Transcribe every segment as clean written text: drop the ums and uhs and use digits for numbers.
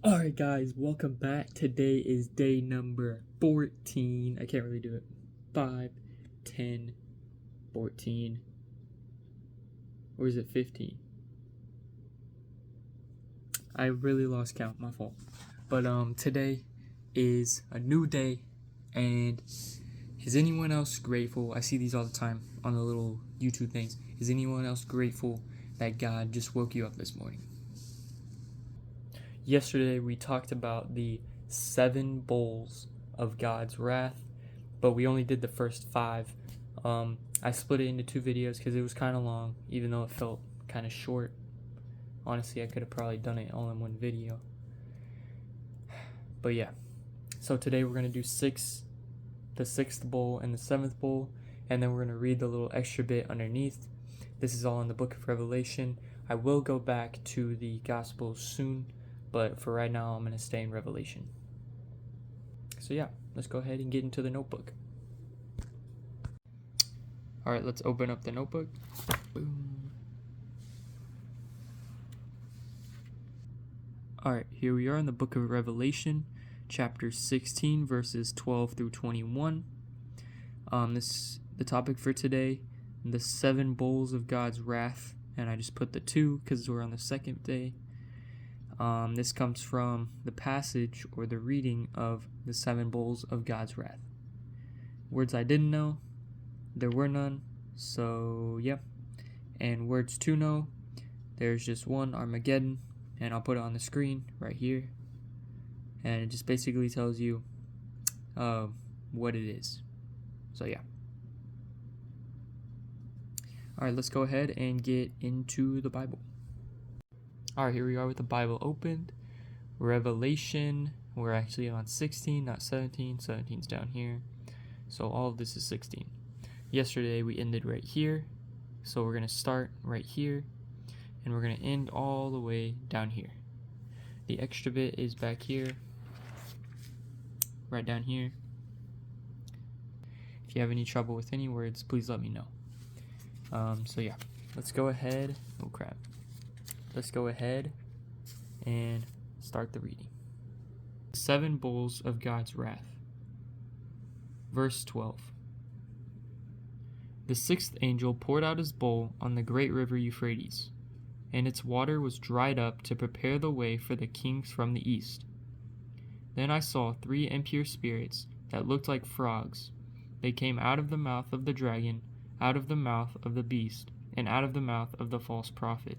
Alright guys, welcome back. Today is day number 14. I can't really do it. 5, 10, 14. Or is it 15? I really lost count, my fault. But today is a new day, and is anyone else grateful? I see these all the time on the little YouTube things. Is anyone else grateful that God just woke you up this morning? Yesterday we talked about the 7 bowls of God's wrath, but we only did the first 5. I split it into 2 videos because it was kind of long, even though it felt kind of short. Honestly, I could have probably done it all in one video. But yeah, so today we're going to do the 6th bowl and the 7th bowl, and then we're going to read the little extra bit underneath. This is all in the book of Revelation. I will go back to the Gospels soon, but for right now, I'm going to stay in Revelation. So yeah, let's go ahead and get into the notebook. Alright, let's open up the notebook. Boom. Alright, here we are in the book of Revelation, chapter 16, verses 12 through 21. The topic for today, the 7 bowls of God's wrath, and I just put the 2 because we're on the 2nd day. This comes from the passage or the reading of the 7 bowls of God's wrath. Words I didn't know, there were none, so yeah. And words to know, there's just one, Armageddon, and I'll put it on the screen right here. And it just basically tells you what it is. So yeah. Alright, let's go ahead and get into the Bible. Alright, here we are with the Bible opened. Revelation, we're actually on 16, not 17. 17's down here. So all of this is 16. Yesterday we ended right here. So we're going to start right here. And we're going to end all the way down here. The extra bit is back here. Right down here. If you have any trouble with any words, please let me know. So yeah, let's go ahead. Oh crap. Let's go ahead and start the reading. 7 bowls of God's wrath. Verse 12. The 6th angel poured out his bowl on the great river Euphrates, and its water was dried up to prepare the way for the kings from the east. Then I saw 3 impure spirits that looked like frogs. They came out of the mouth of the dragon, out of the mouth of the beast, and out of the mouth of the false prophet.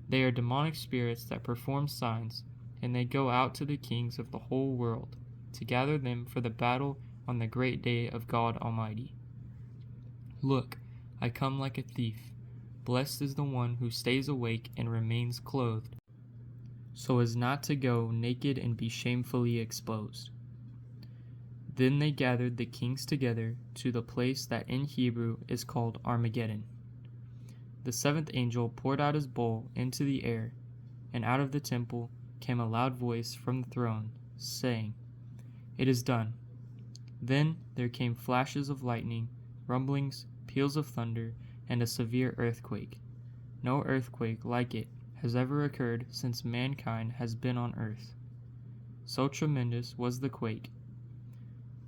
They are demonic spirits that perform signs, and they go out to the kings of the whole world, to gather them for the battle on the great day of God Almighty. Look, I come like a thief. Blessed is the one who stays awake and remains clothed, so as not to go naked and be shamefully exposed. Then they gathered the kings together to the place that in Hebrew is called Armageddon. The 7th angel poured out his bowl into the air, and out of the temple came a loud voice from the throne, saying, "It is done." Then there came flashes of lightning, rumblings, peals of thunder, and a severe earthquake. No earthquake like it has ever occurred since mankind has been on earth. So tremendous was the quake.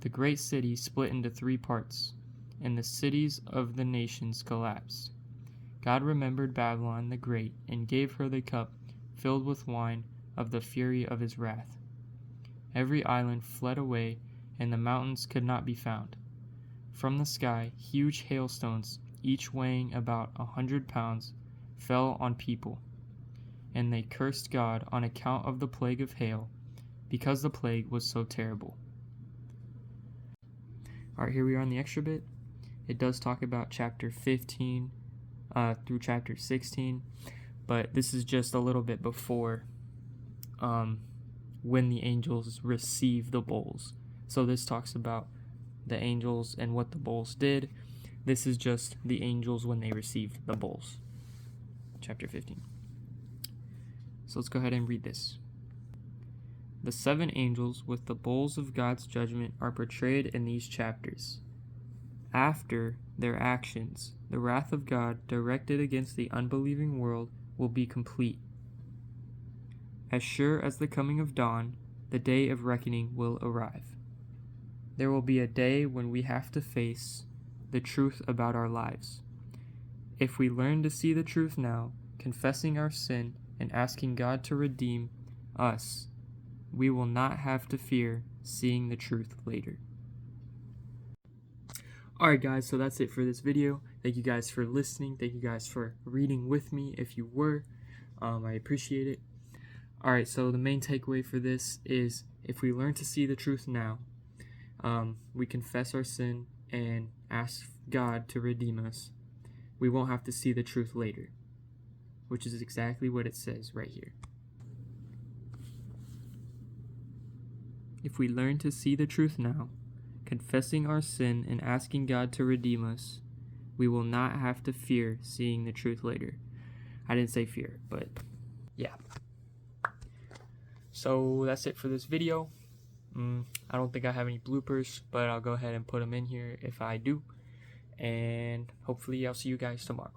The great city split into 3 parts, and the cities of the nations collapsed. God remembered Babylon the Great and gave her the cup filled with wine of the fury of his wrath. Every island fled away, and the mountains could not be found. From the sky, huge hailstones, each weighing about 100 pounds, fell on people, and they cursed God on account of the plague of hail, because the plague was so terrible. Alright, here we are on the extra bit. It does talk about chapter 15 through chapter 16, but this is just a little bit before when the angels receive the bowls. So this talks about the angels and what the bowls did. This is just the angels when they received the bowls. Chapter 15. So let's go ahead and read this. The 7 angels with the bowls of God's judgment are portrayed in these chapters. After their actions, the wrath of God directed against the unbelieving world will be complete. As sure as the coming of dawn, the day of reckoning will arrive. There will be a day when we have to face the truth about our lives. If we learn to see the truth now, confessing our sin and asking God to redeem us, we will not have to fear seeing the truth later. Alright guys, so that's it for this video. Thank you guys for listening. Thank you guys for reading with me if you were. I appreciate it. Alright, so the main takeaway for this is if we learn to see the truth now, we confess our sin and ask God to redeem us, we won't have to see the truth later, which is exactly what it says right here. If we learn to see the truth now, confessing our sin and asking God to redeem us, we will not have to fear seeing the truth later. I didn't say fear, but yeah. So that's it for this video. I don't think I have any bloopers, but I'll go ahead and put them in here if I do. And hopefully I'll see you guys tomorrow.